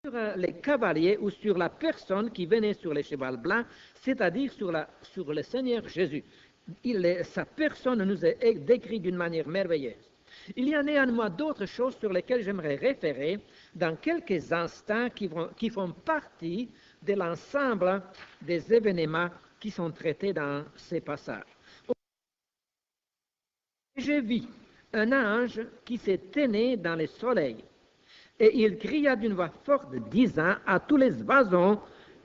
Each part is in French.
sur les cavaliers ou sur la personne qui venait sur les chevaux blancs, c'est-à-dire sur le Seigneur Jésus. Sa personne nous est décrite d'une manière merveilleuse. Il y a néanmoins d'autres choses sur lesquelles j'aimerais référer dans quelques instants qui font partie de l'ensemble des événements qui sont traités dans ces passages. J'ai vu un ange qui s'est tenu dans le soleil, et il cria d'une voix forte, disant à tous les oiseaux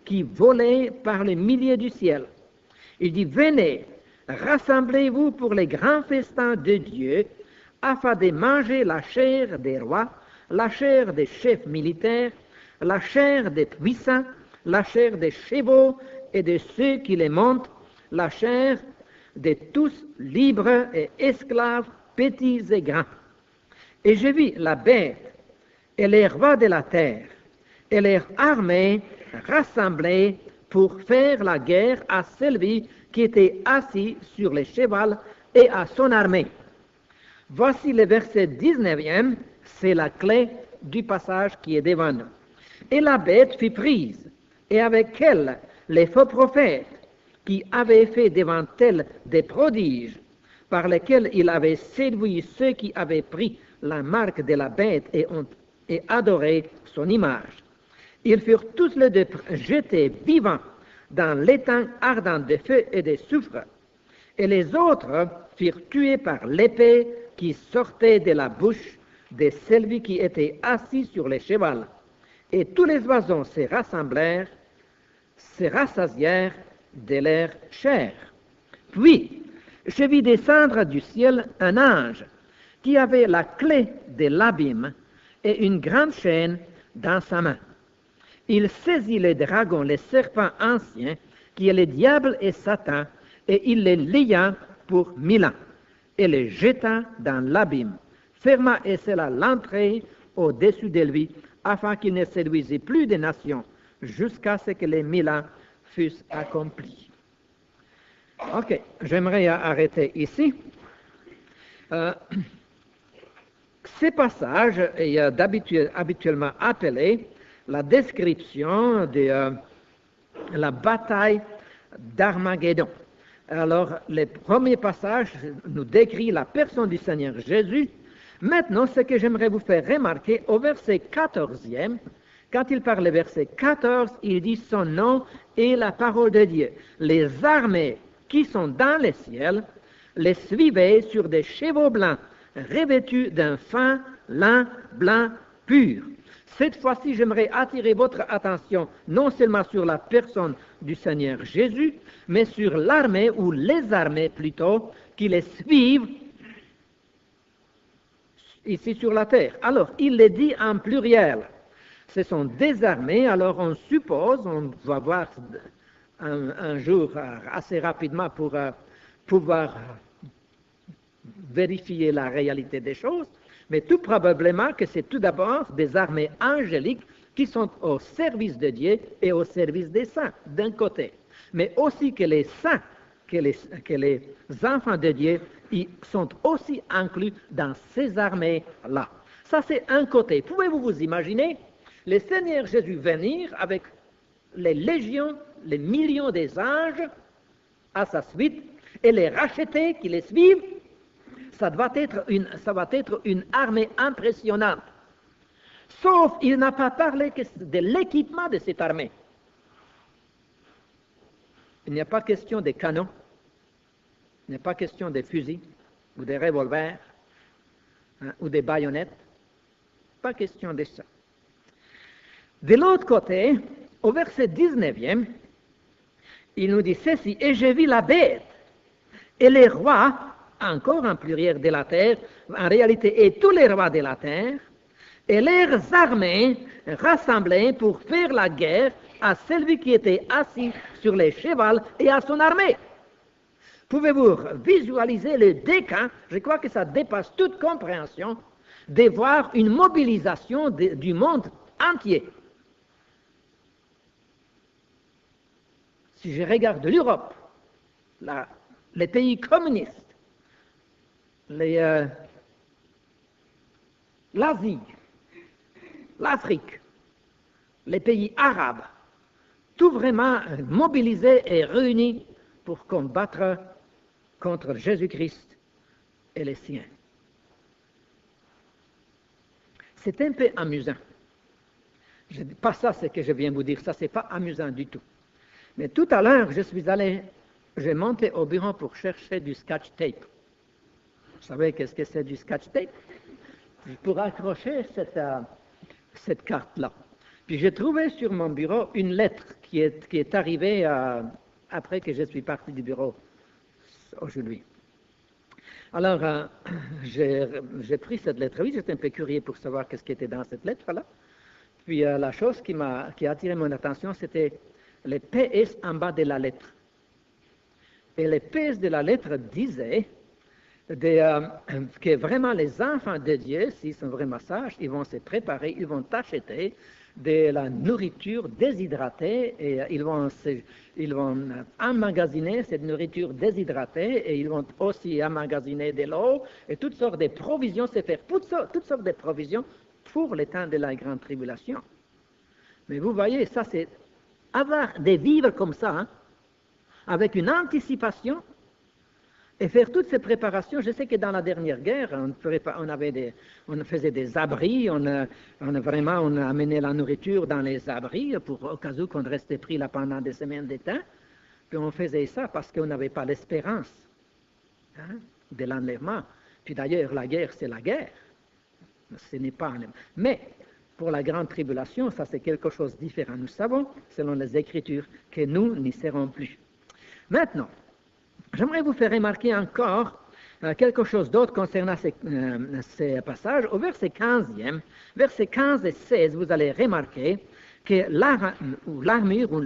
qui volaient par les milliers du ciel, il dit, venez, rassemblez-vous pour les grands festins de Dieu, afin de manger la chair des rois, la chair des chefs militaires, la chair des puissants, la chair des chevaux et de ceux qui les montent, la chair de tous libres et esclaves, petits et grands. Et j'ai vu la bête et les rois de la terre et leurs armées rassemblées pour faire la guerre à celui qui était assis sur le cheval et à son armée. Voici le verset 19e, c'est la clé du passage qui est devant nous. Et la bête fut prise, et avec elle les faux prophètes, qui avaient fait devant elle des prodiges, par lesquels il avait séduit ceux qui avaient pris la marque de la bête et adoré son image. Ils furent tous les deux jetés vivants dans l'étang ardent de feu et de soufre, et les autres furent tués par l'épée qui sortait de la bouche de celui qui était assis sur le cheval. Et tous les oiseaux se rassemblèrent, se rassasièrent de leur chair. Puis, je vis descendre du ciel un ange qui avait la clé de l'abîme et une grande chaîne dans sa main. Il saisit le dragon, le serpent ancien, qui est le diable et Satan, et il le lia pour 1000 ans, et le jeta dans l'abîme, ferma et scella l'entrée au-dessus de lui, afin qu'il ne séduisît plus des nations, jusqu'à ce que les 1000 ans fussent accomplis. Ok, j'aimerais arrêter ici. Ce passage est habituellement appelé la description de la bataille d'Armageddon. Alors, le premier passage nous décrit la personne du Seigneur Jésus. Maintenant, ce que j'aimerais vous faire remarquer au verset 14e, quand il parle au verset 14, il dit son nom est la parole de Dieu. Les armées qui sont dans le ciel les suivaient sur des chevaux blancs, revêtus d'un fin lin blanc pur. Cette fois-ci, j'aimerais attirer votre attention non seulement sur la personne du Seigneur Jésus, mais sur l'armée, ou les armées plutôt, qui les suivent ici sur la terre. Alors, il les dit en pluriel. Ce sont des armées, alors on suppose, on va voir un jour assez rapidement pour pouvoir vérifier la réalité des choses, mais tout probablement que c'est tout d'abord des armées angéliques qui sont au service de Dieu et au service des saints, d'un côté, mais aussi que les saints, que les enfants de Dieu, ils sont aussi inclus dans ces armées-là. Ça, c'est un côté. Pouvez-vous vous imaginer le Seigneur Jésus venir avec les légions, les millions des anges à sa suite, et les racheter qui les suivent? Ça va être une armée impressionnante. Sauf, il n'a pas parlé que de l'équipement de cette armée. Il n'y a pas question de canons, il n'y a pas question de fusils, ou de revolvers, ou de baïonnettes. Pas question de ça. De l'autre côté, au verset 19e, il nous dit ceci, et j'ai vu la bête, et les rois, encore en pluriel de la terre, en réalité, et tous les rois de la terre, et leurs armées rassemblées pour faire la guerre à celui qui était assis sur les chevaux et à son armée. Pouvez-vous visualiser le décan? Je crois que ça dépasse toute compréhension de voir une mobilisation du monde entier. Si je regarde l'Europe, les pays communistes, l'Asie, l'Afrique, les pays arabes, tout vraiment mobilisés et réunis pour combattre contre Jésus-Christ et les siens. C'est un peu amusant. Je ne dis pas ça, ce que je viens vous dire, ça, c'est pas amusant du tout. Mais tout à l'heure, j'ai monté au bureau pour chercher du scotch tape. Vous savez qu'est-ce que c'est du scotch tape? Pour accrocher cette carte-là. Puis j'ai trouvé sur mon bureau une lettre qui est arrivée après que je suis parti du bureau aujourd'hui. Alors, j'ai pris cette lettre. Oui, j'étais un peu curieux pour savoir qu'est-ce qui était dans cette lettre-là. Puis la chose qui a attiré mon attention, c'était les PS en bas de la lettre. Et les PS de la lettre disaient que vraiment les enfants de Dieu, s'ils sont vraiment sages, ils vont se préparer, ils vont acheter de la nourriture déshydratée et ils vont emmagasiner cette nourriture déshydratée et ils vont aussi emmagasiner de l'eau et toutes sortes de provisions, c'est faire toutes sortes de provisions pour le temps de la grande tribulation. Mais vous voyez, ça c'est avoir des vivres comme ça, hein, avec une anticipation et faire toutes ces préparations. Je sais que dans la dernière guerre, on faisait des abris, on a amené la nourriture dans les abris au cas où qu'on restait pris là pendant des semaines de temps. Puis on faisait ça parce qu'on n'avait pas l'espérance de l'enlèvement. Puis d'ailleurs, la guerre, c'est la guerre. Ce n'est pas. Mais pour la grande tribulation, ça c'est quelque chose de différent. Nous savons, selon les Écritures, que nous n'y serons plus. Maintenant, j'aimerais vous faire remarquer encore quelque chose d'autre concernant ces passages. Au verset 15e, versets 15 et 16, vous allez remarquer que l'armure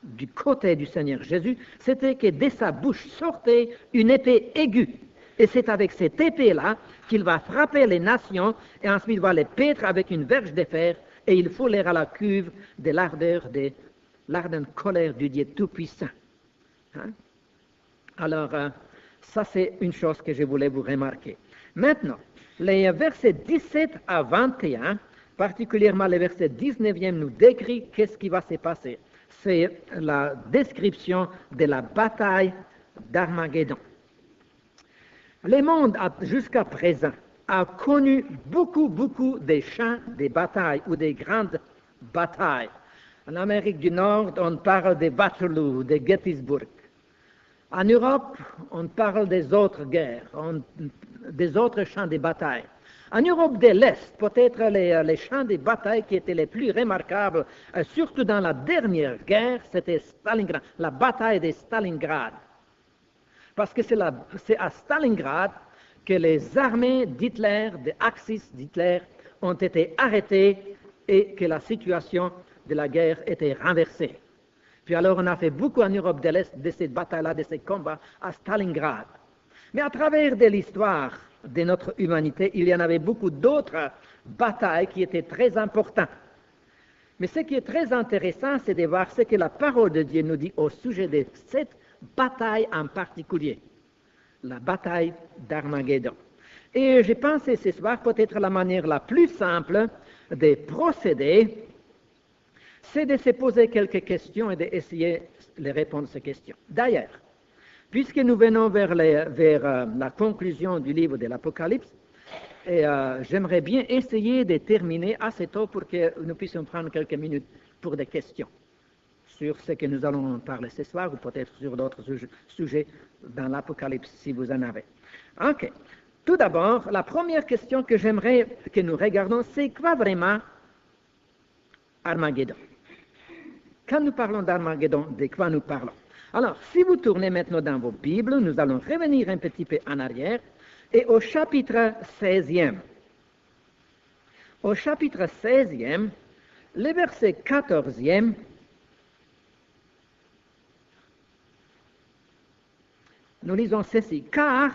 du côté du Seigneur Jésus, c'était que de sa bouche sortait une épée aiguë. Et c'est avec cette épée-là qu'il va frapper les nations et ensuite va les paître avec une verge de fer et il foulera la cuve de l'ardente colère du Dieu Tout-Puissant. Hein? Alors, ça c'est une chose que je voulais vous remarquer. Maintenant, les versets 17 à 21, particulièrement le verset 19e, nous décrit qu'est-ce qui va se passer. C'est la description de la bataille d'Armageddon. Le monde, jusqu'à présent, a connu beaucoup de champs de bataille ou de grandes batailles. En Amérique du Nord, on parle de Waterloo, de Gettysburg. En Europe, on parle des autres guerres, des autres champs de bataille. En Europe de l'Est, peut-être les champs de bataille qui étaient les plus remarquables, surtout dans la dernière guerre, c'était Stalingrad, la bataille de Stalingrad. Parce que c'est à Stalingrad que les armées d'Hitler, de Axis d'Hitler, ont été arrêtées et que la situation de la guerre était renversée. Puis alors on a fait beaucoup en Europe de l'Est de cette bataille-là, de ces combats à Stalingrad. Mais à travers de l'histoire de notre humanité, il y en avait beaucoup d'autres batailles qui étaient très importantes. Mais ce qui est très intéressant, c'est de voir ce que la parole de Dieu nous dit au sujet de cette bataille en particulier, la bataille d'Armageddon. Et j'ai pensé ce soir, peut-être la manière la plus simple de procéder, c'est de se poser quelques questions et d'essayer de répondre à ces questions. D'ailleurs, puisque nous venons vers la conclusion du livre de l'Apocalypse, j'aimerais bien essayer de terminer assez tôt pour que nous puissions prendre quelques minutes pour des questions sur ce que nous allons parler ce soir ou peut-être sur d'autres sujets dans l'Apocalypse si vous en avez. Ok. Tout d'abord, la première question que j'aimerais que nous regardions, c'est quoi vraiment Armageddon? Quand nous parlons d'Armageddon, de quoi nous parlons? Alors, si vous tournez maintenant dans vos Bibles, nous allons revenir un petit peu en arrière et au chapitre 16e. Au chapitre 16e, le verset 14e, nous lisons ceci, car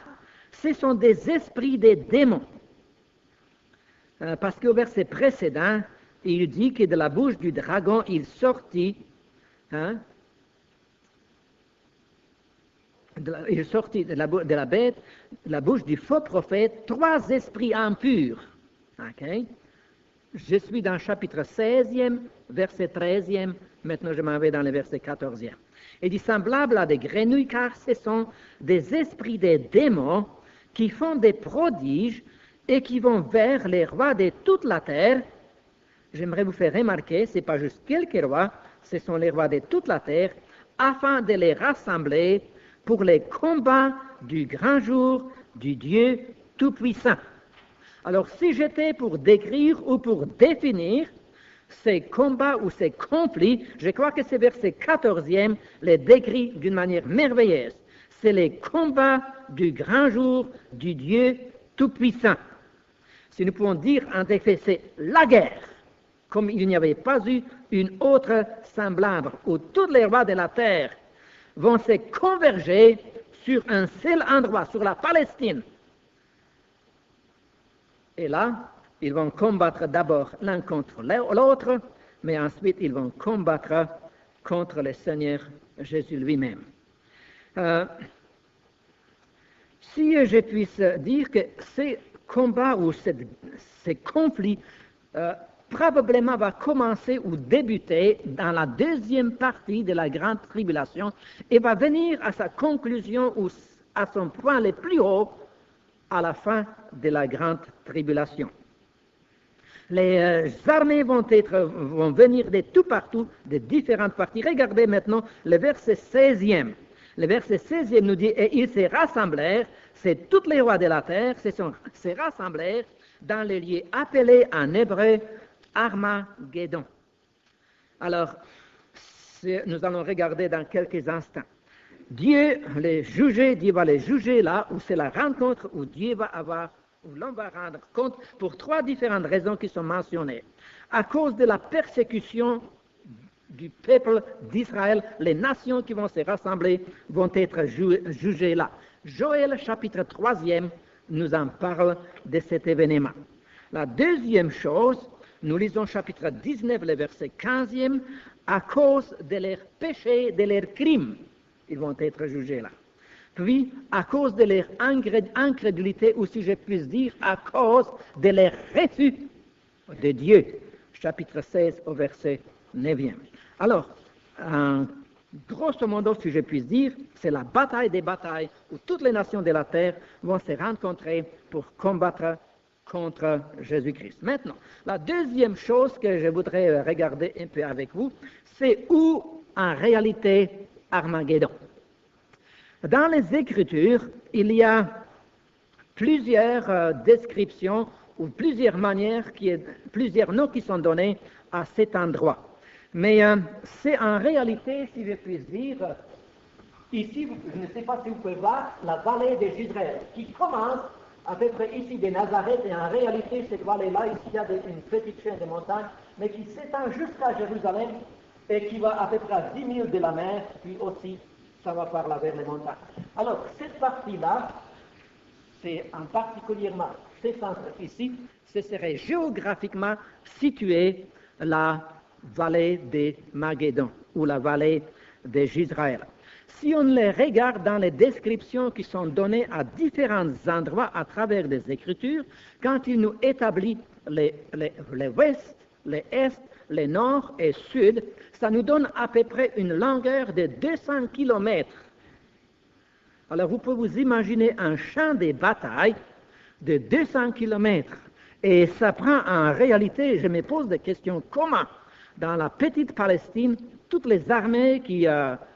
ce sont des esprits des démons. Parce qu'au verset précédent, il dit que de la bouche du dragon, il sortit, de la bête, de la bouche du faux prophète, 3 esprits impurs. Okay? Je suis dans le chapitre 16e, verset 13e, maintenant je m'en vais dans le verset 14e. Il dit, semblable à des grenouilles, car ce sont des esprits des démons qui font des prodiges et qui vont vers les rois de toute la terre. J'aimerais vous faire remarquer, ce n'est pas juste quelques rois, ce sont les rois de toute la terre, afin de les rassembler pour les combats du grand jour du Dieu Tout-Puissant. Alors, si j'étais pour décrire ou pour définir ces combats ou ces conflits, je crois que ce verset 14e les décrit d'une manière merveilleuse. C'est les combats du grand jour du Dieu Tout-Puissant. Si nous pouvons dire, en effet, c'est la guerre, comme il n'y avait pas eu une autre semblable, où tous les rois de la terre vont se converger sur un seul endroit, sur la Palestine. Et là, ils vont combattre d'abord l'un contre l'autre, mais ensuite ils vont combattre contre le Seigneur Jésus lui-même. Si je puisse dire que ces combats ou ces conflits probablement va commencer ou débuter dans la deuxième partie de la grande tribulation et va venir à sa conclusion ou à son point le plus haut à la fin de la grande tribulation. Les armées vont venir de tout partout, de différentes parties. Regardez maintenant le verset 16e. Le verset 16e nous dit, et ils se rassemblèrent, c'est tous les rois de la terre, se rassemblèrent dans les lieux appelés en hébreu Armageddon. Alors, nous allons regarder dans quelques instants. Dieu va les juger là où c'est la rencontre où Dieu va avoir, où l'on va rendre compte pour trois différentes raisons qui sont mentionnées. À cause de la persécution du peuple d'Israël, les nations qui vont se rassembler vont être jugées là. Joël chapitre 3e nous en parle de cet événement. La deuxième chose, nous lisons chapitre 19, le verset 15e, à cause de leurs péchés, de leurs crimes, ils vont être jugés là. Puis, à cause de leur incrédulité, ou si je puis dire, à cause de leur refus de Dieu. Chapitre 16 au verset 9e. Alors, grosso modo, si je puis dire, c'est la bataille des batailles où toutes les nations de la terre vont se rencontrer pour combattre contre Jésus-Christ. Maintenant, la deuxième chose que je voudrais regarder un peu avec vous, c'est où en réalité Armageddon. Dans les Écritures, il y a plusieurs descriptions ou plusieurs manières, plusieurs noms qui sont donnés à cet endroit. Mais c'est en réalité, si je puis dire, ici, je ne sais pas si vous pouvez voir, la vallée de Jezreel, qui commence à peu près ici de Nazareth, et en réalité, cette vallée-là, ici, il y a une petite chaîne de montagnes, mais qui s'étend jusqu'à Jérusalem, et qui va à peu près à 10 000 de la mer, puis aussi, ça va par là vers les montagnes. Alors, cette partie-là, c'est en particulièrement, ce centre ici, ce serait géographiquement situé la vallée de Magédon, ou la vallée de Jezreel. Si on les regarde dans les descriptions qui sont données à différents endroits à travers les Écritures, quand il nous établit les ouest, les est, les nord et sud, ça nous donne à peu près une longueur de 200 km. Alors vous pouvez vous imaginer un champ de bataille de 200 km. Et ça prend en réalité, je me pose des questions, comment dans la petite Palestine, toutes les armées qui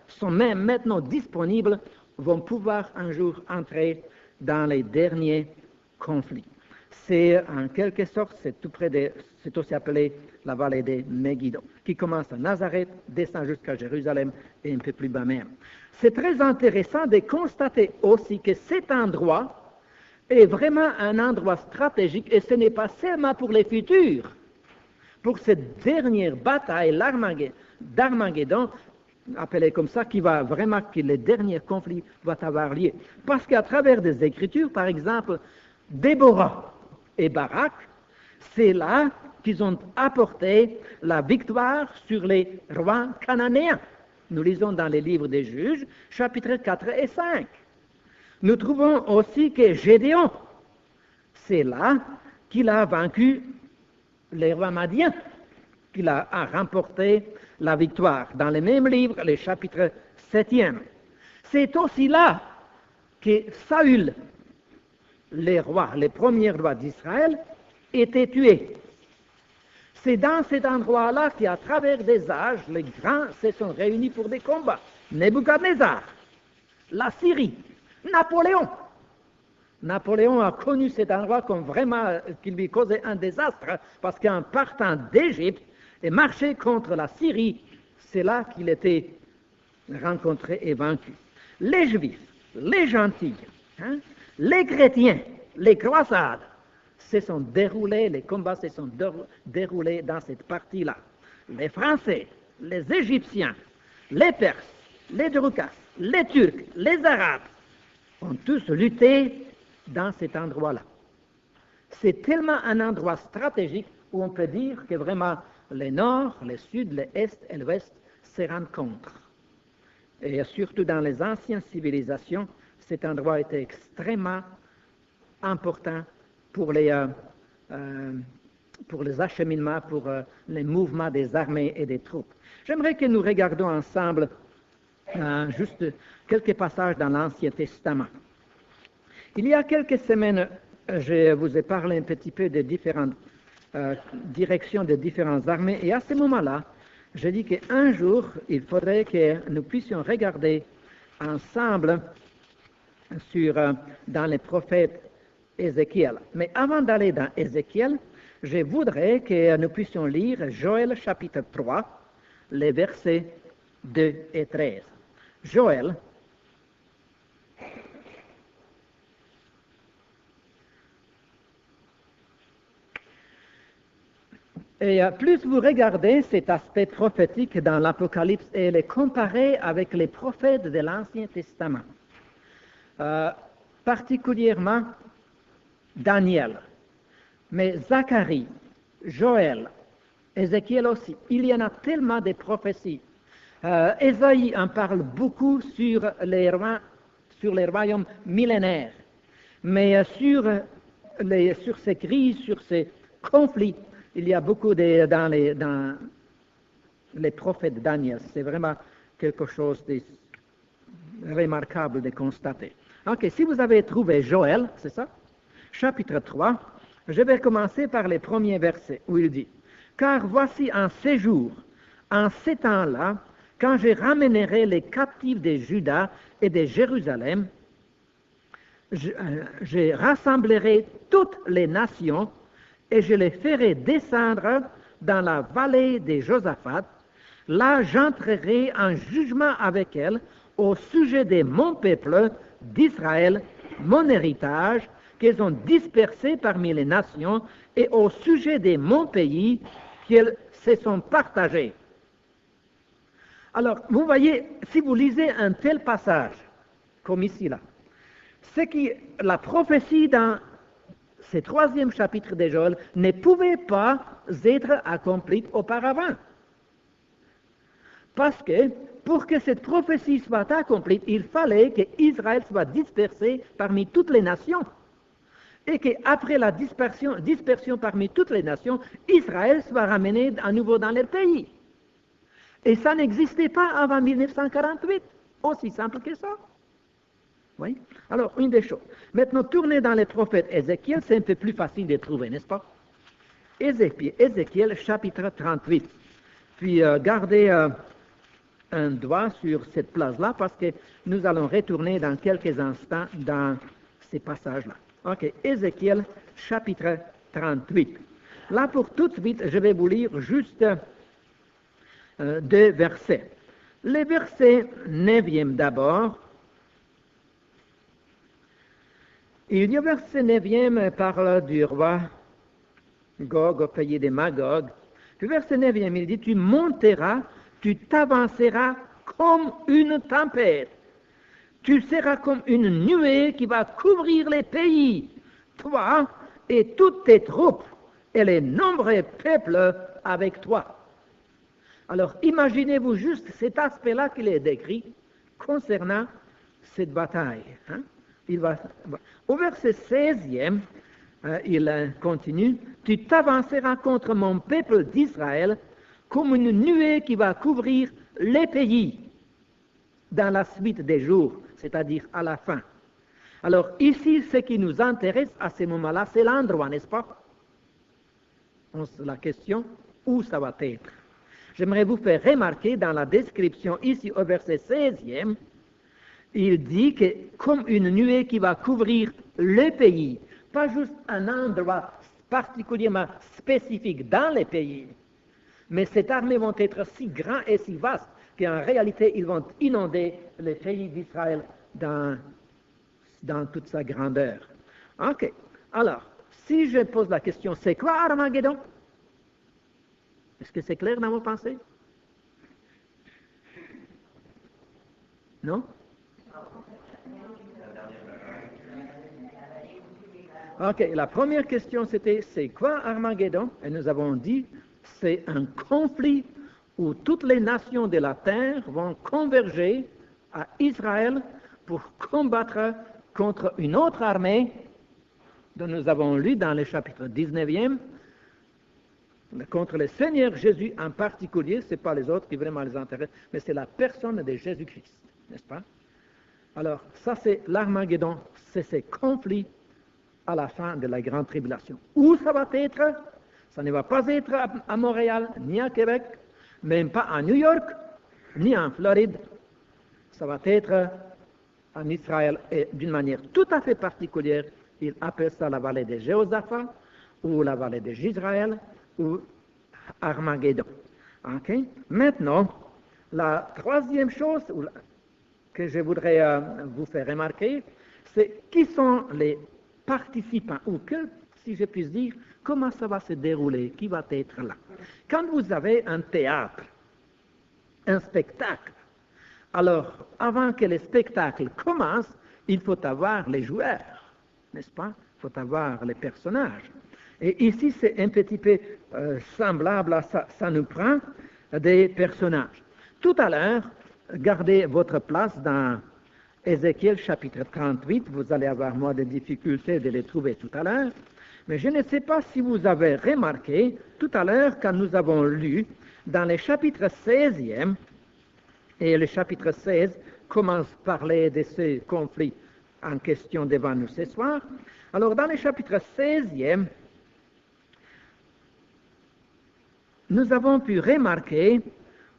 sont même maintenant disponibles vont pouvoir un jour entrer dans les derniers conflits. C'est en quelque sorte, c'est aussi appelé la vallée de Megiddo, qui commence à Nazareth, descend jusqu'à Jérusalem et un peu plus bas même. C'est très intéressant de constater aussi que cet endroit est vraiment un endroit stratégique et ce n'est pas seulement pour les futurs. Pour cette dernière bataille d'Armageddon, appelée comme ça, que le dernier conflit va avoir lieu. Parce qu'à travers des Écritures, par exemple, Déborah et Barak, c'est là qu'ils ont apporté la victoire sur les rois cananéens. Nous lisons dans les livres des Juges, chapitres 4 et 5. Nous trouvons aussi que Gédéon, c'est là qu'il a vaincu les rois madiens qu'il a remporté la victoire. Dans le même livre, le chapitre 7e. C'est aussi là que Saül, les premiers rois d'Israël, était tué. C'est dans cet endroit-là qu'à travers des âges, les grands se sont réunis pour des combats. Nebuchadnezzar, la Syrie, Napoléon. Napoléon a connu cet endroit comme vraiment qui lui causait un désastre, parce qu'en partant d'Égypte et marchant contre la Syrie, c'est là qu'il était rencontré et vaincu. Les Juifs, les gentils, les chrétiens, les croisades, les combats se sont déroulés dans cette partie-là. Les Français, les Égyptiens, les Perses, les Droukas, les Turcs, les Arabes ont tous lutté dans cet endroit-là. C'est tellement un endroit stratégique où on peut dire que vraiment le nord, le sud, l'est et l'ouest se rencontrent. Et surtout dans les anciennes civilisations, cet endroit était extrêmement important pour les acheminements, pour les mouvements des armées et des troupes. J'aimerais que nous regardions ensemble juste quelques passages dans l'Ancien Testament. Il y a quelques semaines, je vous ai parlé un petit peu des différentes directions des différentes armées, et à ce moment-là, je dis qu'un jour, il faudrait que nous puissions regarder ensemble dans les prophètes Ézéchiel. Mais avant d'aller dans Ézéchiel, je voudrais que nous puissions lire Joël chapitre 3, les versets 2 et 13. Joël, et plus vous regardez cet aspect prophétique dans l'Apocalypse et le comparez avec les prophètes de l'Ancien Testament, particulièrement Daniel, mais Zacharie, Joël, Ézéchiel aussi, il y en a tellement de prophéties. Ésaïe en parle beaucoup sur les royaumes millénaires, mais sur ces crises, sur ces conflits, il y a beaucoup dans les prophètes de Daniel. C'est vraiment quelque chose de remarquable de constater. Ok, si vous avez trouvé Joël, c'est ça? Chapitre 3, je vais commencer par les premiers versets où il dit « Car voici en ces jours, en ces temps-là, quand je ramènerai les captifs de Juda et de Jérusalem, je rassemblerai toutes les nations et je les ferai descendre dans la vallée de Josaphat. Là, j'entrerai en jugement avec elles au sujet de mon peuple d'Israël, mon héritage, qu'ils ont dispersé parmi les nations, et au sujet de mon pays, qu'ils se sont partagés. » Alors, vous voyez, si vous lisez un tel passage, comme ici, là, c'est que la prophétie dans ce 3e chapitre de Joël ne pouvait pas être accomplie auparavant. Parce que, pour que cette prophétie soit accomplie, il fallait qu'Israël soit dispersé parmi toutes les nations. Et qu'après la dispersion parmi toutes les nations, Israël soit ramené à nouveau dans leur pays. Et ça n'existait pas avant 1948, aussi simple que ça. Oui. Alors, une des choses. Maintenant, tournez dans les prophètes Ézéchiel, c'est un peu plus facile de trouver, n'est-ce pas? Ézéchiel, chapitre 38. Puis, gardez un doigt sur cette place-là, parce que nous allons retourner dans quelques instants dans ces passages-là. Ok, Ézéchiel, chapitre 38. Là, pour tout de suite, je vais vous lire juste 2 versets. Le verset 9e d'abord. Il y a verset 9e parle du roi Gog au pays de Magog. Le verset 9e, il dit, tu monteras, tu t'avanceras comme une tempête. Tu seras comme une nuée qui va couvrir les pays, toi et toutes tes troupes, et les nombreux peuples avec toi. Alors, imaginez-vous juste cet aspect-là qu'il est décrit concernant cette bataille. Au verset 16e, il continue, tu t'avanceras contre mon peuple d'Israël comme une nuée qui va couvrir les pays dans la suite des jours, c'est-à-dire à la fin. Alors ici, ce qui nous intéresse à ce moment-là, c'est l'endroit, n'est-ce pas? La question, où ça va être? J'aimerais vous faire remarquer dans la description ici au verset 16e, il dit que comme une nuée qui va couvrir le pays, pas juste un endroit particulièrement spécifique dans les pays, mais cette armée vont être si grand et si vaste qu'en réalité, ils vont inonder les pays d'Israël dans toute sa grandeur. Ok, alors, si je pose la question, c'est quoi Armageddon? Est-ce que c'est clair dans vos pensées? Non? Ok, la première question c'était, c'est quoi Armageddon? Et nous avons dit, c'est un conflit où toutes les nations de la terre vont converger à Israël pour combattre contre une autre armée dont nous avons lu dans le chapitre 19e, contre le Seigneur Jésus en particulier, ce n'est pas les autres qui vraiment les intéressent, mais c'est la personne de Jésus-Christ, n'est-ce pas? Alors, ça c'est l'Armageddon, c'est ces conflits à la fin de la grande tribulation. Où ça va être? Ça ne va pas être à Montréal, ni à Québec, même pas à New York, ni en Floride. Ça va être en Israël et d'une manière tout à fait particulière. Il appelle ça la vallée de Jéhosaphat, ou la vallée de Jezreel, ou Armageddon. Okay? Maintenant, la troisième chose que je voudrais vous faire remarquer, c'est qui sont les participants, ou que, si je puis dire, comment ça va se dérouler, qui va être là. Quand vous avez un théâtre, un spectacle, alors avant que le spectacle commence, il faut avoir les joueurs, n'est-ce pas? Il faut avoir les personnages. Et ici, c'est un petit peu semblable à ça, ça nous prend des personnages. Tout à l'heure, gardez votre place dans Ézéchiel chapitre 38, vous allez avoir moins de difficultés de les trouver tout à l'heure, mais je ne sais pas si vous avez remarqué, tout à l'heure, quand nous avons lu dans le chapitre 16e, et le chapitre 16 commence à parler de ce conflit en question devant nous ce soir, alors dans le chapitre 16e, nous avons pu remarquer,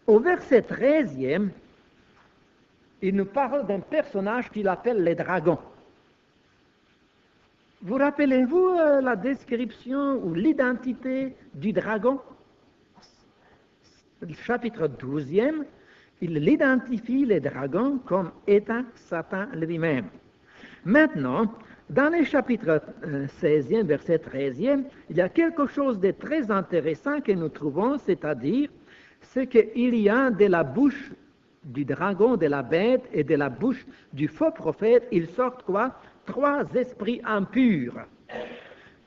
au verset 13e, il nous parle d'un personnage qu'il appelle le dragon. Vous rappelez-vous la description ou l'identité du dragon? Le chapitre 12e, il identifie le dragon comme étant Satan lui-même. Maintenant, dans le chapitre 16e, verset 13e, il y a quelque chose de très intéressant que nous trouvons, c'est-à-dire, c'est qu'il y a de la bouche du dragon, de la bête et de la bouche du faux prophète, il sortent quoi? 3 esprits impurs.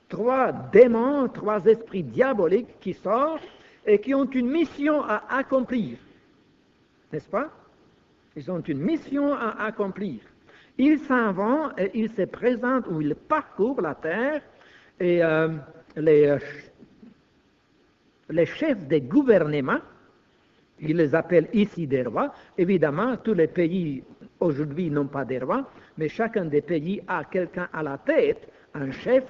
3 démons, 3 esprits diaboliques qui sortent et qui ont une mission à accomplir. N'est-ce pas? Ils ont une mission à accomplir. Ils s'en vont et ils se présentent ou ils parcourent la terre et les chefs des gouvernements, ils les appellent ici des rois. Évidemment, tous les pays aujourd'hui n'ont pas des rois, mais chacun des pays a quelqu'un à la tête, un chef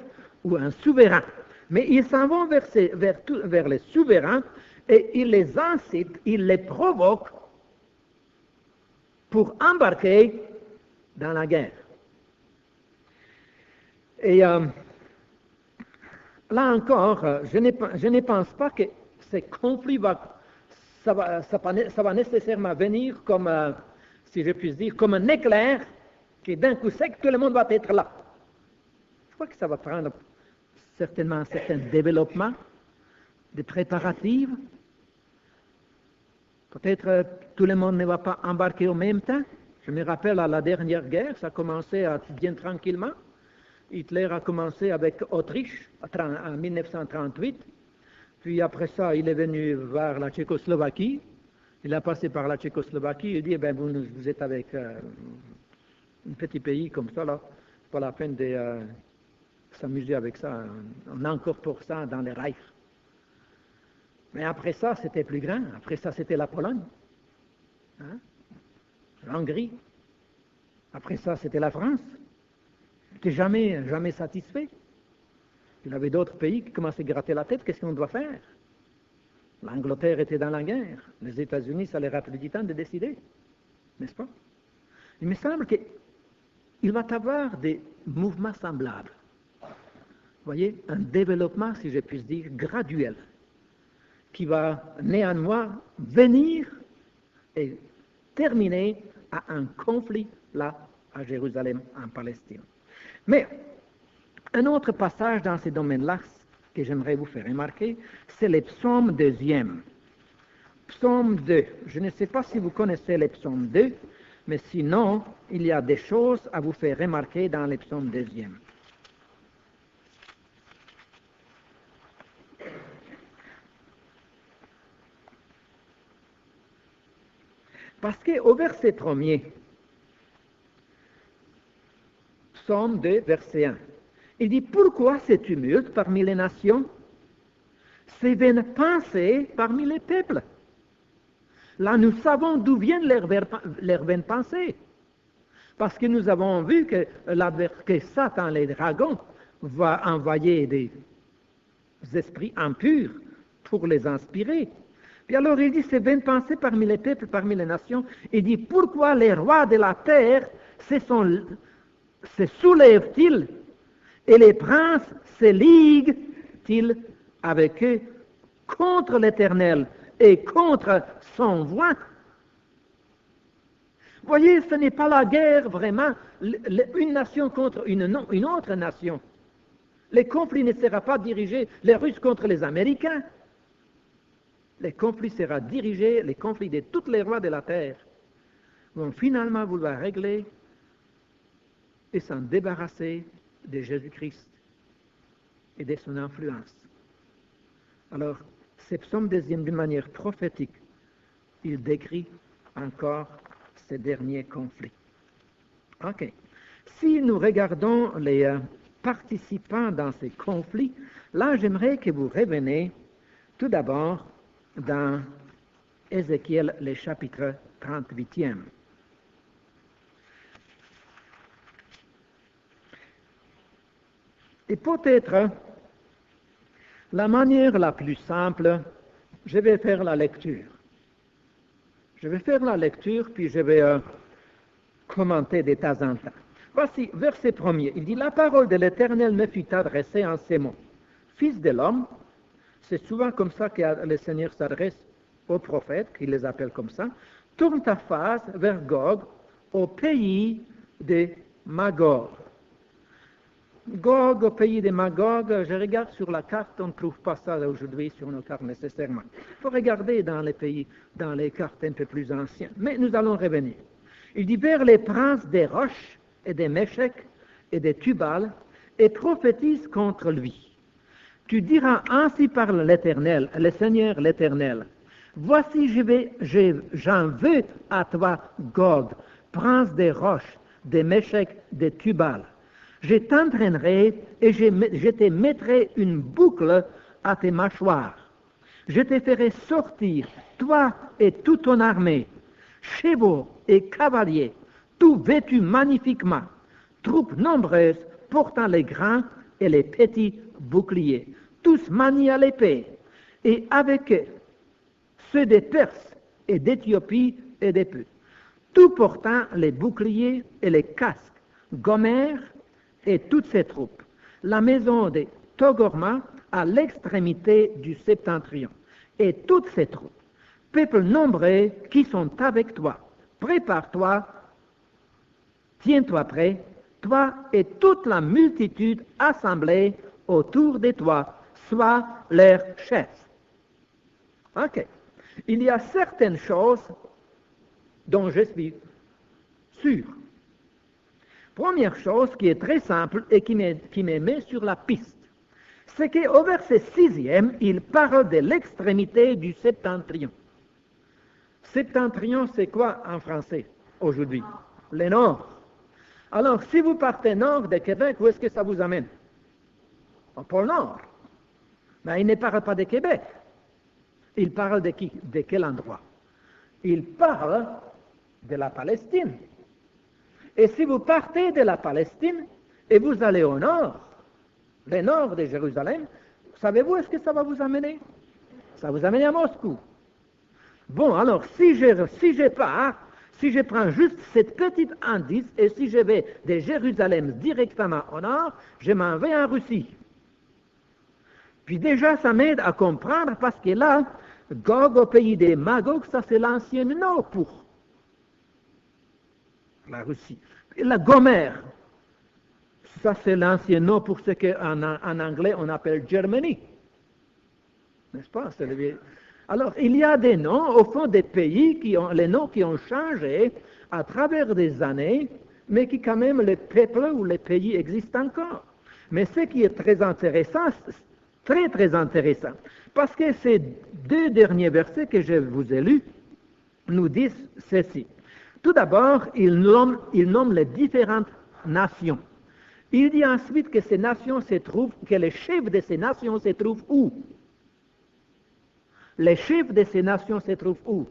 ou un souverain. Mais ils s'en vont vers les souverains et ils les incitent, ils les provoquent pour embarquer dans la guerre. Et là encore, je ne pense pas que ce conflit ça va nécessairement venir comme, si je puis dire, comme un éclair qui d'un coup sec, tout le monde va être là. Je crois que ça va prendre certainement un certain développement, des préparatifs. Peut-être tout le monde ne va pas embarquer au même temps. Je me rappelle à la dernière guerre, ça a commencé bien tranquillement. Hitler a commencé avec Autriche en 1938. Puis après ça, il est venu vers la Tchécoslovaquie. Il a passé par la Tchécoslovaquie. Il dit, vous êtes avec un petit pays comme ça, là. Pas la peine de s'amuser avec ça. On incorpore ça dans les Reich. Mais après ça, c'était plus grand. Après ça, c'était la Pologne, hein? L'Hongrie. Après ça, c'était la France. N'était jamais satisfait. Il y avait d'autres pays qui commençaient à gratter la tête. Qu'est-ce qu'on doit faire? L'Angleterre était dans la guerre. Les États-Unis, ça leur a pris du temps de décider. N'est-ce pas? Il me semble qu'il va y avoir des mouvements semblables. Vous voyez, un développement, si je puis dire, graduel, qui va néanmoins venir et terminer à un conflit là, à Jérusalem, en Palestine. Mais un autre passage dans ces domaines-là que j'aimerais vous faire remarquer, c'est le psaume 2. Psaume 2. Je ne sais pas si vous connaissez le psaume 2, mais sinon, il y a des choses à vous faire remarquer dans le psaume 2. Parce qu'au verset 1er, psaume 2, verset 1, il dit, pourquoi ce tumulte parmi les nations? Ces vaines pensées parmi les peuples. Là, nous savons d'où viennent leurs vaines pensées. Parce que nous avons vu que Satan, les dragons, va envoyer des esprits impurs pour les inspirer. Puis alors il dit, ces vaines pensées parmi les peuples, parmi les nations. Il dit, pourquoi les rois de la terre se soulèvent-ils et les princes se liguent-ils avec eux contre l'Éternel et contre son voix? Voyez, ce n'est pas la guerre vraiment, une nation contre une autre nation. Le conflit ne sera pas dirigé, les Russes contre les Américains. Le conflit sera dirigé, le conflit de tous les rois de la terre vont finalement vouloir régler et s'en débarrasser de Jésus-Christ et de son influence. Alors, ce psaume 2, d'une manière prophétique, il décrit encore ces derniers conflits. Ok. Si nous regardons les participants dans ces conflits, là, j'aimerais que vous reveniez tout d'abord dans Ézéchiel, le chapitre 38e. Et peut-être, la manière la plus simple, je vais faire la lecture. Je vais faire la lecture, puis je vais commenter de temps en temps. Voici, verset 1er, il dit, la parole de l'Éternel me fut adressée en ces mots. Fils de l'homme, c'est souvent comme ça que le Seigneur s'adresse aux prophètes, qu'il les appelle comme ça, tourne ta face vers Gog, au pays de Magog. Gog, au pays de Magog, je regarde sur la carte, on ne trouve pas ça aujourd'hui sur nos cartes nécessairement. Il faut regarder dans les pays, dans les cartes un peu plus anciennes. Mais nous allons revenir. Il dit, vers les princes des roches et des Méchec et des Tubal, et prophétise contre lui. Tu diras, ainsi parle l'Éternel, le Seigneur l'Éternel. Voici, j'en veux à toi, Gog, prince des roches, des Méchec, des Tubal. Je t'entraînerai et je te mettrai une boucle à tes mâchoires. Je te ferai sortir, toi et toute ton armée, chevaux et cavaliers, tout vêtus magnifiquement, troupes nombreuses portant les grands et les petits boucliers, tous maniés à l'épée, et avec eux ceux des Perses et d'Éthiopie et des Put, tout portant les boucliers et les casques, Gomer et toutes ses troupes, la maison de Togorma à l'extrémité du septentrion, et toutes ses troupes, peuples nombreux qui sont avec toi, prépare-toi, tiens-toi prêt, toi et toute la multitude assemblée autour de toi, sois leur chef. Ok. Il y a certaines choses dont je suis sûr. Première chose qui est très simple et qui me met sur la piste, c'est qu'au verset 6e, il parle de l'extrémité du septentrion. Septentrion, c'est quoi en français aujourd'hui? Le nord. Alors, si vous partez nord de Québec, où est-ce que ça vous amène? au pôle Nord. Mais il ne parle pas de Québec. Il parle de qui? De quel endroit? Il parle de la Palestine. Et si vous partez de la Palestine et vous allez au nord, le nord de Jérusalem, savez-vous où est-ce que ça va vous amener? Ça va vous amener à Moscou. Bon, alors, si je prends juste cette petite indice, et si je vais de Jérusalem directement au nord, je m'en vais en Russie. Puis déjà, ça m'aide à comprendre, parce que là, Gog au pays des Magog, ça c'est l'ancien nom pour la Russie. Et la Gomère, ça c'est l'ancien nom pour ce qu'en anglais on appelle Germany. N'est-ce pas? Alors, il y a des noms, au fond, des pays, les noms qui ont changé à travers des années, mais qui quand même, les peuples ou les pays existent encore. Mais ce qui est très intéressant, très très intéressant, parce que ces deux derniers versets que je vous ai lus nous disent ceci. Tout d'abord, il nomme les différentes nations. Il dit ensuite que ces nations se trouvent, que les chefs de ces nations se trouvent où? Les chefs de ces nations se trouvent où?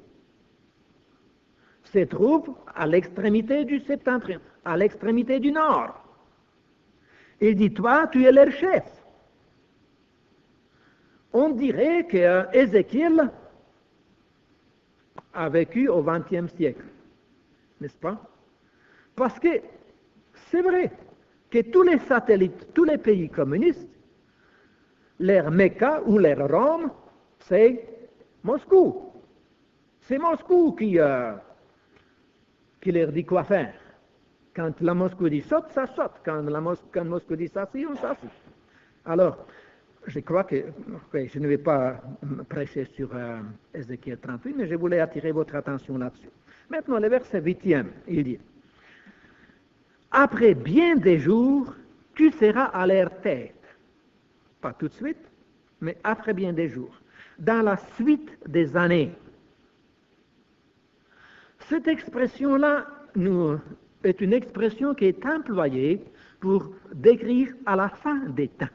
Se trouvent à l'extrémité du septentrion, à l'extrémité du nord. Il dit, toi, tu es leur chef. On dirait qu'Ézéchiel a vécu au XXe siècle, n'est-ce pas? Parce que c'est vrai que tous les satellites, tous les pays communistes, leur Mecca ou leur Rome, c'est Moscou. C'est Moscou qui leur dit quoi faire. Quand la Moscou dit saute, ça saute. Quand Moscou dit s'assit, on s'assit. Alors, je crois que je ne vais pas prêcher sur Ézéchiel 38, mais je voulais attirer votre attention là-dessus. Maintenant, le verset 8e, il dit, « Après bien des jours, tu seras à leur tête. » Pas tout de suite, mais après bien des jours. Dans la suite des années. Cette expression-là est une expression qui est employée pour décrire à la fin des temps.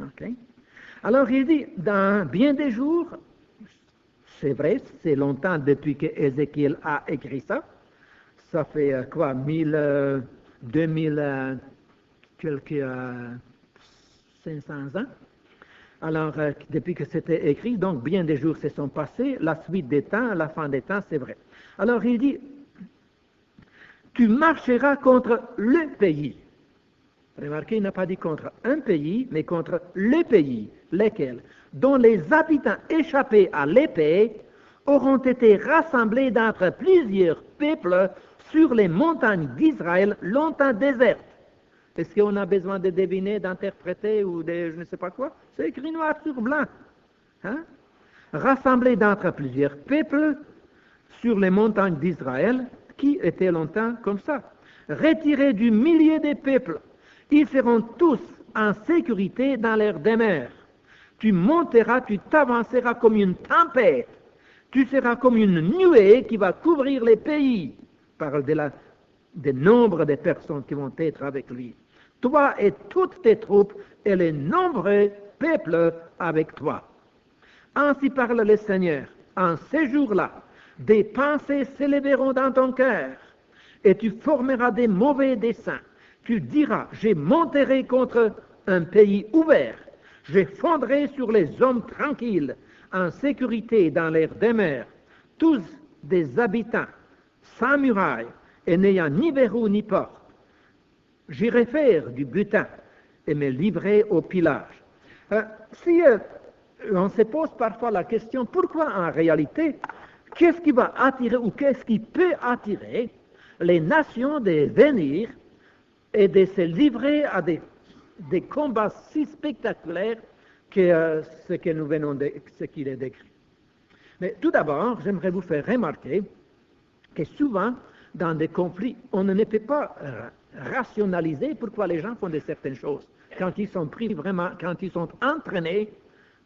Okay? Alors il dit, dans bien des jours, c'est vrai, c'est longtemps depuis que Ézéchiel a écrit ça. Ça fait 2000, quelques 500 ans. Alors, depuis que c'était écrit, donc bien des jours se sont passés, la suite des temps, la fin des temps, c'est vrai. Alors il dit, tu marcheras contre le pays. Remarquez, il n'a pas dit contre un pays, mais contre le pays, lesquels, dont les habitants échappés à l'épée auront été rassemblés d'entre plusieurs peuples sur les montagnes d'Israël longtemps désertes. Est-ce qu'on a besoin de deviner, d'interpréter ou de je ne sais pas quoi? C'est écrit noir sur blanc. Hein? Rassemblés d'entre plusieurs peuples sur les montagnes d'Israël, qui étaient longtemps comme ça. Retirés du milieu des peuples, ils seront tous en sécurité dans leur demeure. Tu monteras, tu t'avanceras comme une tempête. Tu seras comme une nuée qui va couvrir les pays. Parle du nombre de personnes qui vont être avec lui. Toi et toutes tes troupes et les nombreux peuples avec toi. Ainsi parle le Seigneur. En ces jours-là, des pensées s'élèveront dans ton cœur et tu formeras des mauvais desseins. Tu diras, je monterai contre un pays ouvert, je fondrai sur les hommes tranquilles, en sécurité dans leurs demeures, tous des habitants, sans murailles et n'ayant ni verrou ni porte. J'irai faire du butin et me livrer au pillage. On se pose parfois la question, pourquoi en réalité, qu'est-ce qui va attirer ou qu'est-ce qui peut attirer les nations de venir et de se livrer à des combats si spectaculaires que ce que nous venons ce qu'il est décrit. Mais tout d'abord, j'aimerais vous faire remarquer que souvent, dans des conflits, on ne peut pas rationaliser pourquoi les gens font de certaines choses. Quand ils sont pris vraiment, quand ils sont entraînés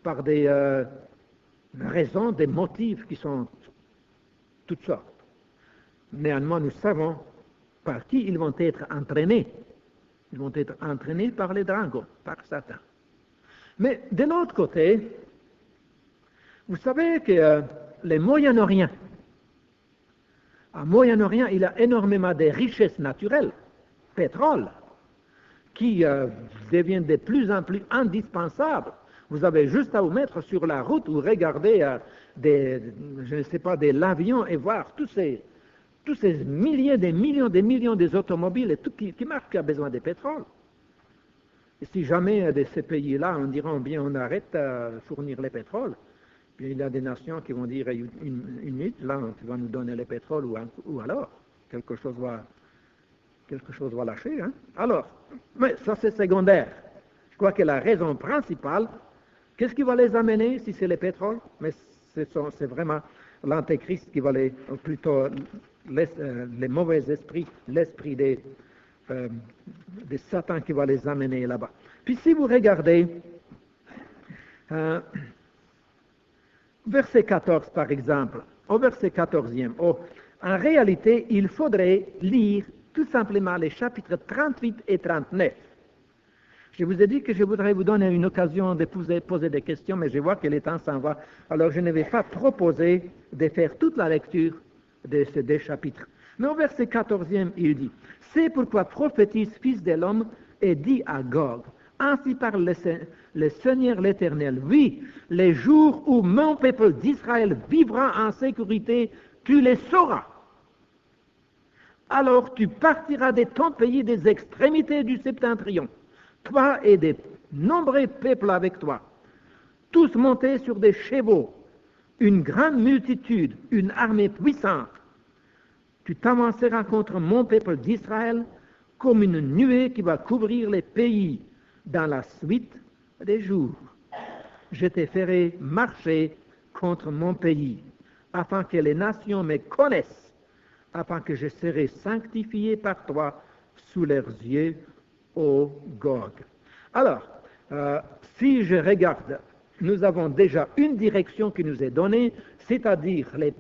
par des raisons, des motifs qui sont toutes sortes. Néanmoins, nous savons par qui ils vont être entraînés. Ils vont être entraînés par les dragons, par Satan. Mais de l'autre côté, vous savez que les Moyen-Orient, à Moyen-Orient, il y a énormément de richesses naturelles, pétrole, qui deviennent de plus en plus indispensables. Vous avez juste à vous mettre sur la route ou regarder des avions et voir tous ces milliers, des millions des automobiles et tout qui marquent qu'il y a besoin de pétrole. Et si jamais de ces pays-là, on dira bien on arrête à fournir le pétrole, puis il y a des nations qui vont dire une minute, là tu vas nous donner le pétrole ou alors quelque chose va lâcher. Hein? Alors, mais ça c'est secondaire. Je crois que la raison principale, qu'est-ce qui va les amener si c'est le pétrole? Mais c'est vraiment l'antéchrist qui va plutôt les mauvais esprits, l'esprit de Satan qui va les amener là-bas. Puis si vous regardez verset 14 par exemple, au verset 14e, en réalité il faudrait lire tout simplement les chapitres 38 et 39. Je vous ai dit que je voudrais vous donner une occasion de poser des questions, mais je vois que le temps s'en va. Alors je ne vais pas proposer de faire toute la lecture de ces deux chapitres. Mais au verset 14e, il dit, « C'est pourquoi prophétise, fils de l'homme, et dit à Gog, ainsi parle le Seigneur l'Éternel, oui, les jours où mon peuple d'Israël vivra en sécurité, tu les sauras. Alors tu partiras de ton pays des extrémités du septentrion, toi et des nombreux peuples avec toi, tous montés sur des chevaux, une grande multitude, une armée puissante. Tu t'avanceras contre mon peuple d'Israël comme une nuée qui va couvrir les pays dans la suite des jours. Je te ferai marcher contre mon pays, afin que les nations me connaissent, afin que je serai sanctifié par toi sous leurs yeux, ô Gog. Alors, si je regarde, nous avons déjà une direction qui nous est donnée, c'est-à-dire les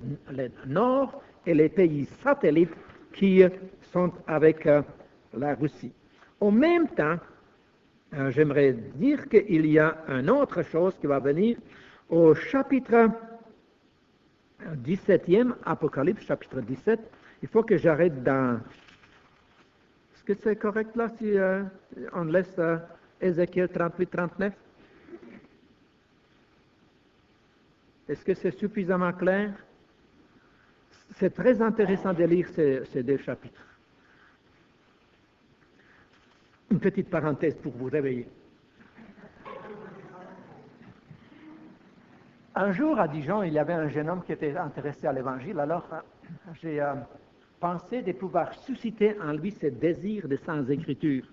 nord et les pays satellites qui sont avec la Russie. En même temps, j'aimerais dire qu'il y a une autre chose qui va venir au chapitre 17e, Apocalypse, chapitre 17. Il faut que j'arrête dans... Est-ce que c'est correct là si on laisse Ézéchiel 38-39? Est-ce que c'est suffisamment clair? C'est très intéressant de lire ces deux chapitres. Une petite parenthèse pour vous réveiller. Un jour à Dijon, il y avait un jeune homme qui était intéressé à l'Évangile, alors j'ai pensé de pouvoir susciter en lui ce désir de sans écriture.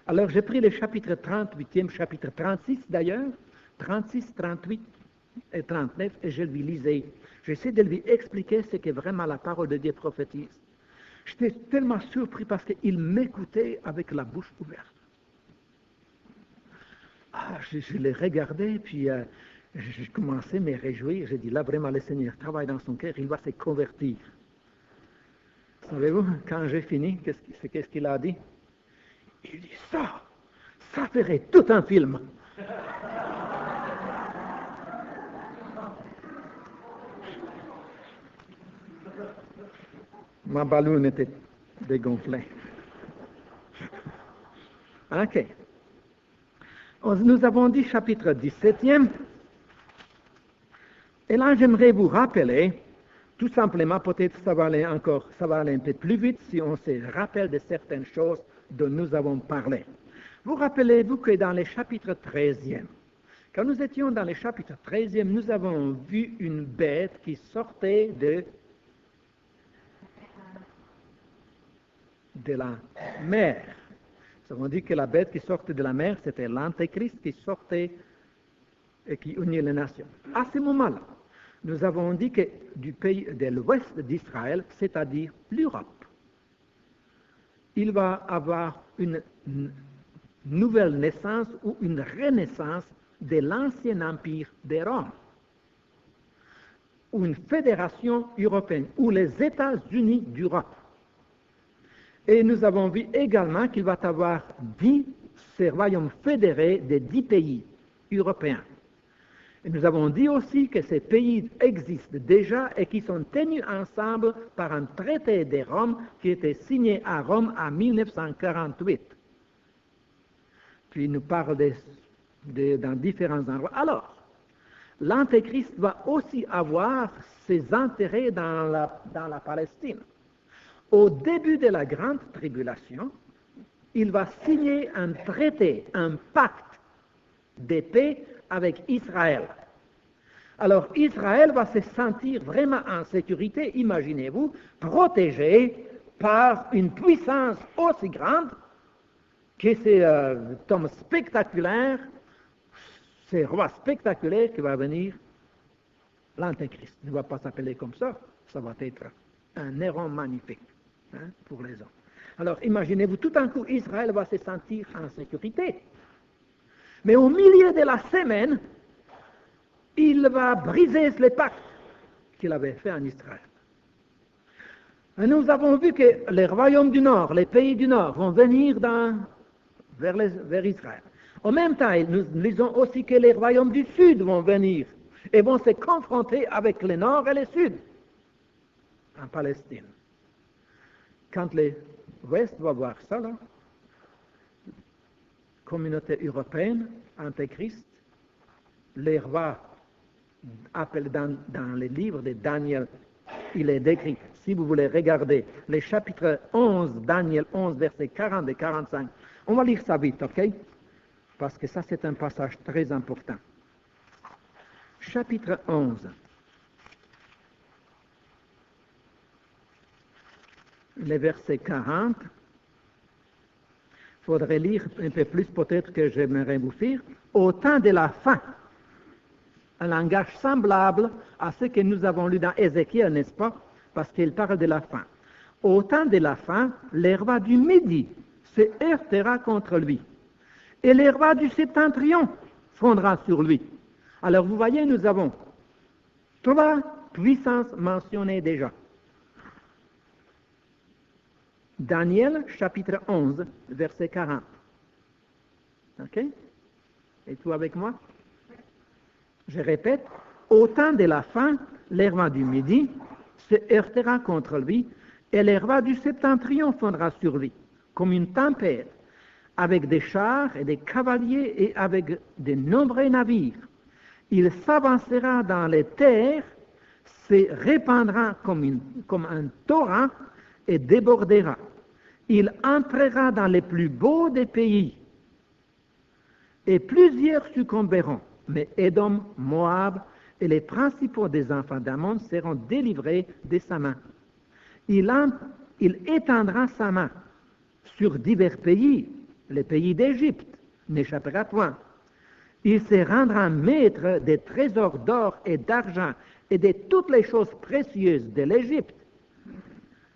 Alors j'ai pris le chapitre 38e, chapitre 36 d'ailleurs, 36, 38 et 39, et je lui lisais. J'essaie de lui expliquer ce que vraiment la parole de Dieu prophétise. J'étais tellement surpris parce qu'il m'écoutait avec la bouche ouverte. Je l'ai regardé, puis j'ai commencé à me réjouir. J'ai dit, là, vraiment, le Seigneur travaille dans son cœur, il va se convertir. Savez-vous, quand j'ai fini, qu'est-ce qu'il a dit? Il dit, ça ferait tout un film. Ma ballon était dégonflée. Ok. Nous avons dit chapitre 17e. Et là, j'aimerais vous rappeler, tout simplement, peut-être ça va aller un peu plus vite si on se rappelle de certaines choses dont nous avons parlé. Vous rappelez-vous que dans le chapitre 13e, quand nous étions dans le chapitre 13e, nous avons vu une bête qui sortait de la mer. Nous avons dit que la bête qui sortait de la mer, c'était l'Antéchrist qui sortait et qui unit les nations. À ce moment-là, nous avons dit que du pays de l'ouest d'Israël, c'est-à-dire l'Europe, il va avoir une nouvelle naissance ou une renaissance de l'ancien empire de Rome, ou une fédération européenne, ou les États-Unis d'Europe. Et nous avons vu également qu'il va y avoir 10 ces royaumes fédérés des 10 pays européens. Et nous avons dit aussi que ces pays existent déjà et qui sont tenus ensemble par un traité de Rome qui était signé à Rome en 1948. Puis il nous parle dans différents endroits. Alors, l'Antéchrist va aussi avoir ses intérêts dans la Palestine. Au début de la grande tribulation, il va signer un traité, un pacte de paix avec Israël. Alors Israël va se sentir vraiment en sécurité, imaginez-vous, protégé par une puissance aussi grande que c'est homme spectaculaire, ce roi spectaculaire qui va venir, l'Antéchrist. Il ne va pas s'appeler comme ça va être un héros magnifique pour les hommes. Alors imaginez-vous, tout d'un coup, Israël va se sentir en sécurité. Mais au milieu de la semaine, il va briser les pactes qu'il avait fait en Israël. Et nous avons vu que les royaumes du Nord, les pays du Nord, vont venir vers Israël. En même temps, nous lisons aussi que les royaumes du Sud vont venir et vont se confronter avec le Nord et le Sud en Palestine. Quand l'Ouest va voir ça, là, communauté européenne, Antéchrist, les rois appellent dans les livres de Daniel, il est décrit, si vous voulez regarder les chapitres 11, Daniel 11, versets 40 et 45, on va lire ça vite, ok? Parce que ça c'est un passage très important. Chapitre 11. Les versets 40. Il faudrait lire un peu plus peut-être que j'aimerais vous faire. Au temps de la fin, un langage semblable à ce que nous avons lu dans Ézéchiel, n'est-ce pas? Parce qu'il parle de la fin. Au temps de la fin, les rois du Midi se heurtera contre lui, et les rois du Septentrion fondra sur lui. Alors vous voyez, nous avons 3 puissances mentionnées déjà. Daniel, chapitre 11, verset 40. OK? Es-tu avec moi? Je répète, au temps de la fin, les rois du Midi se heurtera contre lui, et les rois du Septentrion fondra sur lui, comme une tempête, avec des chars et des cavaliers et avec de nombreux navires. Il s'avancera dans les terres, se répandra comme un torrent et débordera. Il entrera dans les plus beaux des pays, et plusieurs succomberont, mais Édom, Moab et les principaux des enfants d'Ammon seront délivrés de sa main. Il étendra sa main sur divers pays, les pays d'Égypte n'échappera point. Il se rendra maître des trésors d'or et d'argent et de toutes les choses précieuses de l'Égypte.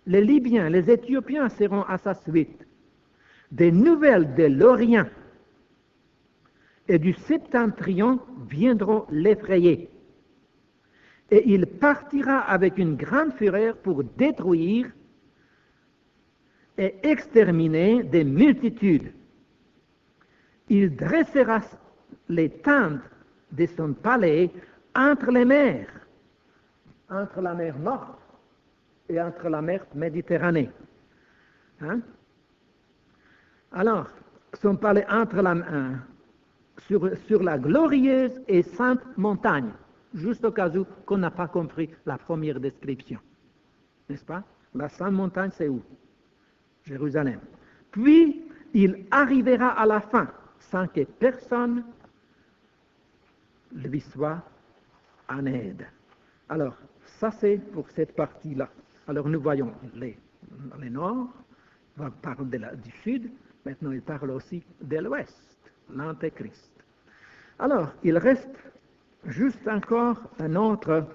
Les Libyens, les Éthiopiens seront à sa suite. Des nouvelles de l'Orient et du Septentrion viendront l'effrayer. Et il partira avec une grande fureur pour détruire et exterminer des multitudes. Il dressera les tentes de son palais entre les mers, entre la mer Morte et entre la mer Méditerranée. Alors, son palais sur la glorieuse et sainte montagne, juste au cas où qu'on n'a pas compris la première description. N'est-ce pas? La sainte montagne, c'est où? Jérusalem. Puis, il arrivera à la fin, sans que personne lui soit en aide. Alors, ça c'est pour cette partie-là. Alors, nous voyons les Nord, on parle du Sud, maintenant il parle aussi de l'Ouest, l'Antéchrist. Alors, il reste juste encore un autre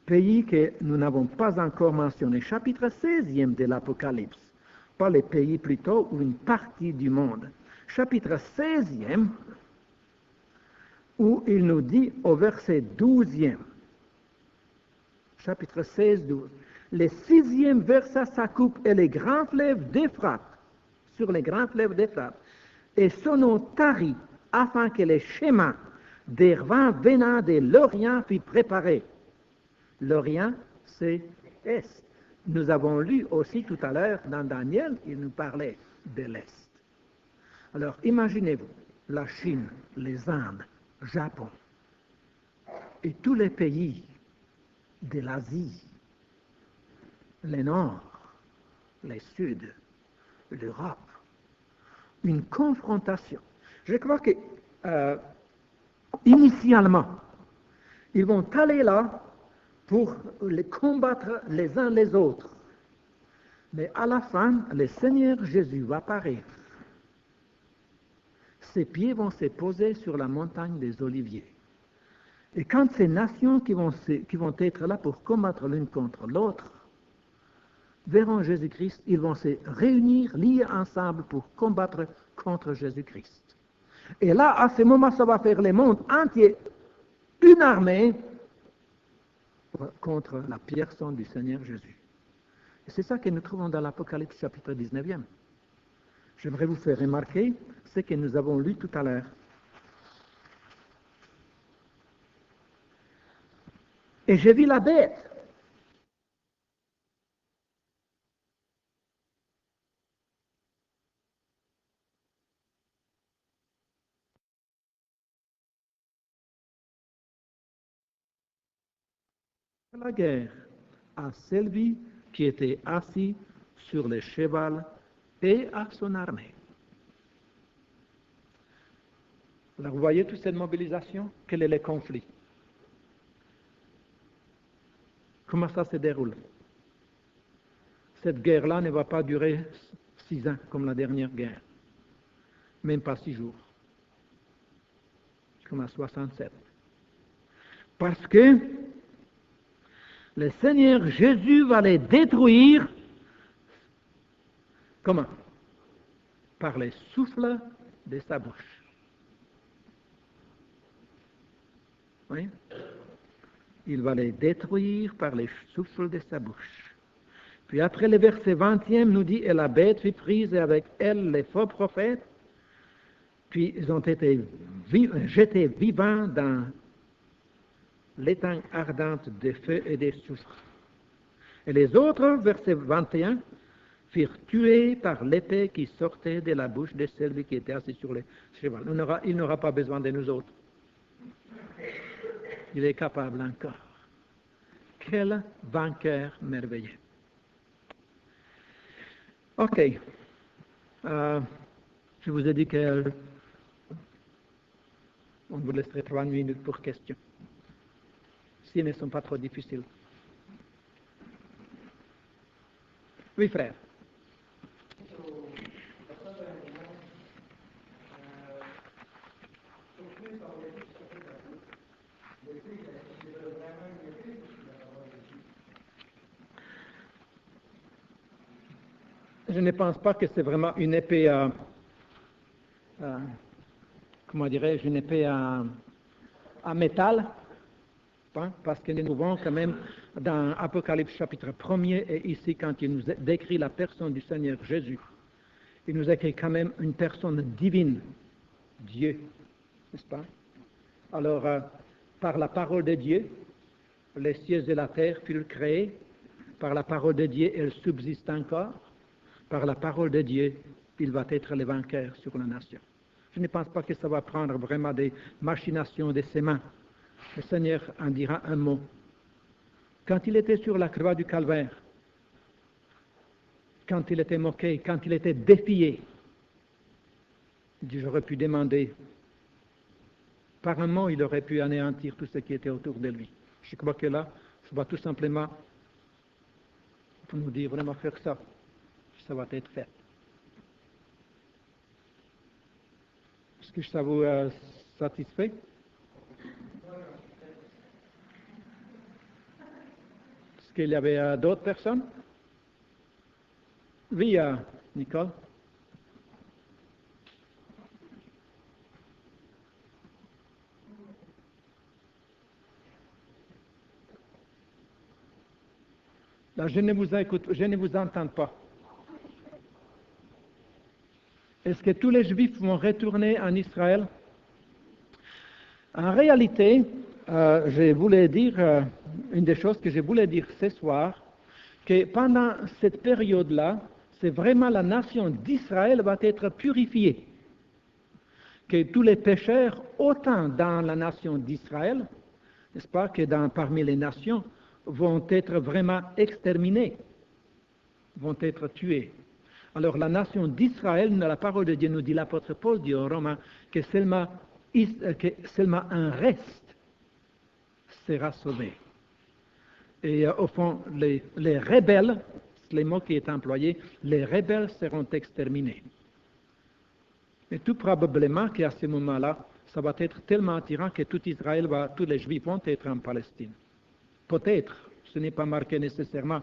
pays que nous n'avons pas encore mentionné, chapitre 16e de l'Apocalypse, pas les pays plutôt, ou une partie du monde. Chapitre 16e, où il nous dit au verset 12e, chapitre 16, 12, Le 6e versa sa coupe et les grands fleuves d'Euphrate, sur les grands fleuves d'Euphrate, et son eau tarit, afin que le chemin des vents venant de l'Orient fût préparé. L'Orient, c'est Est. Nous avons lu aussi tout à l'heure dans Daniel, il nous parlait de l'Est. Alors, imaginez-vous, la Chine, les Indes, Japon, et tous les pays de l'Asie, le Nord, le Sud, l'Europe, une confrontation. Je crois que, initialement, ils vont aller là pour les combattre les uns les autres. Mais à la fin, le Seigneur Jésus va apparaître. Ses pieds vont se poser sur la montagne des Oliviers. Et quand ces nations qui vont être là pour combattre l'une contre l'autre verront Jésus-Christ, ils vont se réunir, liés ensemble pour combattre contre Jésus-Christ. Et là, à ce moment, ça va faire le monde entier, une armée contre la personne du Seigneur Jésus. Et c'est ça que nous trouvons dans l'Apocalypse chapitre 19e. J'aimerais vous faire remarquer ce que nous avons lu tout à l'heure. Et j'ai vu la bête. La guerre à celui qui était assis sur le cheval et à son armée. Alors, vous voyez toute cette mobilisation? Quel est le conflit? Comment ça se déroule? Cette guerre-là ne va pas durer 6 ans comme la dernière guerre, même pas 6 jours, comme à 67. Parce que le Seigneur Jésus va les détruire. Comment? Par les souffles de sa bouche. Oui? Il va les détruire par les souffles de sa bouche. Puis après le verset 20e nous dit, et la bête fut prise et avec elle les faux prophètes, puis ils ont été jetés vivants dans l'étang ardente des feux et des soufres. Et les autres, verset 21, furent tués par l'épée qui sortait de la bouche de celui qui était assis sur le cheval. Il n'aura pas besoin de nous autres. Il est capable encore. Quel vainqueur merveilleux. Ok. Je vous ai dit qu'on vous laisserait 3 minutes pour questions. Si elles ne sont pas trop difficiles. Oui, frère. Je ne pense pas que c'est vraiment une épée, comment dirais-je, une épée à métal, hein, parce que nous trouvons quand même dans Apocalypse chapitre 1er et ici quand il nous décrit la personne du Seigneur Jésus, il nous écrit quand même une personne divine, Dieu, n'est-ce pas? Alors, par la parole de Dieu, les cieux et la terre furent créés, par la parole de Dieu, elle subsiste encore. Par la parole de Dieu, il va être le vainqueur sur la nation. Je ne pense pas que ça va prendre vraiment des machinations de ses mains. Le Seigneur en dira un mot. Quand il était sur la croix du Calvaire, quand il était moqué, quand il était défié, j'aurais pu demander, par un mot, il aurait pu anéantir tout ce qui était autour de lui. Je crois que là, ça va tout simplement, pour nous dire vraiment faire ça. Ça va être fait. Est-ce que ça vous satisfait? Est-ce qu'il y avait d'autres personnes? Oui, Nicole. Là, je ne vous entends pas. Est-ce que tous les Juifs vont retourner en Israël? En réalité, je voulais dire, une des choses que je voulais dire ce soir, que pendant cette période-là, c'est vraiment la nation d'Israël va être purifiée. Que tous les pécheurs, autant dans la nation d'Israël, n'est-ce pas, que parmi les nations, vont être vraiment exterminés, vont être tués. Alors la nation d'Israël, la parole de Dieu nous dit, l'apôtre Paul dit aux Romains, que seulement un reste sera sauvé. Et au fond, les rebelles, c'est le mot qui est employé, les rebelles seront exterminés. Et tout probablement qu'à ce moment-là, ça va être tellement attirant que tout Israël, tous les Juifs vont être en Palestine. Peut-être, ce n'est pas marqué nécessairement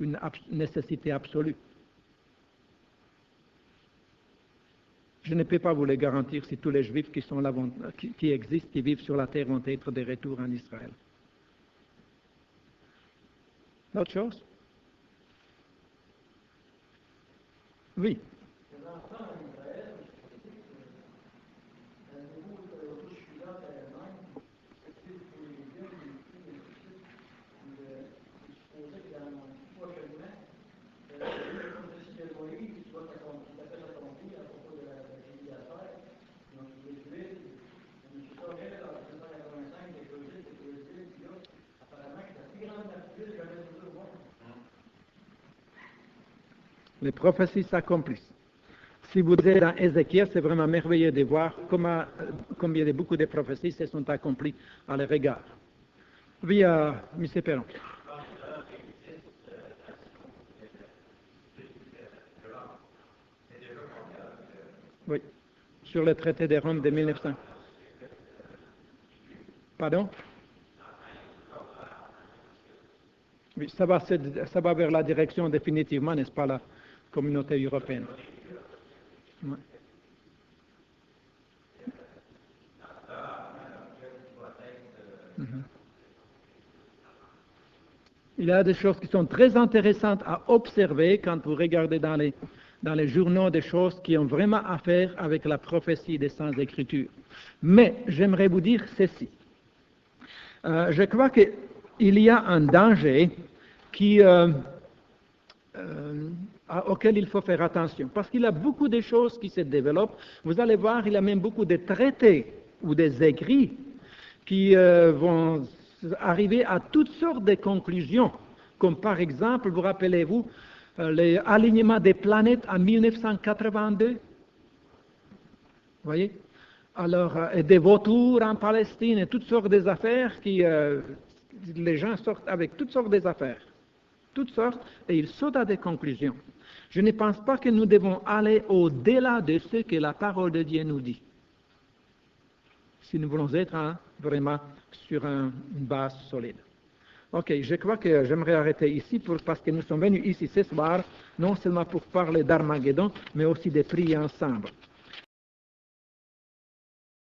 une nécessité absolue. Je ne peux pas vous le garantir si tous les Juifs qui sont là, qui existent, qui vivent sur la terre, vont être de retour en Israël. Autre chose? Oui. Les prophéties s'accomplissent. Si vous êtes dans Ézéchiel, c'est vraiment merveilleux de voir combien beaucoup de prophéties se sont accomplies à leur regard. Oui, M. Perron. Oui, sur le traité de Rome de 1900. Pardon? Oui, ça va vers la direction définitivement, n'est-ce pas, la communauté européenne. Ouais. Il y a des choses qui sont très intéressantes à observer quand vous regardez dans les journaux des choses qui ont vraiment à faire avec la prophétie des Saintes Écritures. Mais j'aimerais vous dire ceci. Je crois qu'il y a un danger auquel il faut faire attention, parce qu'il y a beaucoup de choses qui se développent. Vous allez voir, il y a même beaucoup de traités ou des écrits qui vont arriver à toutes sortes de conclusions, comme par exemple, vous rappelez-vous, l'alignement des planètes en 1982, vous voyez? Alors, des vautours en Palestine et toutes sortes d'affaires les gens sortent avec toutes sortes d'affaires, toutes sortes, et ils sautent à des conclusions. Je ne pense pas que nous devons aller au-delà de ce que la parole de Dieu nous dit, si nous voulons être vraiment sur une base solide. Ok, je crois que j'aimerais arrêter ici parce que nous sommes venus ici ce soir, non seulement pour parler d'Armageddon, mais aussi de prier ensemble.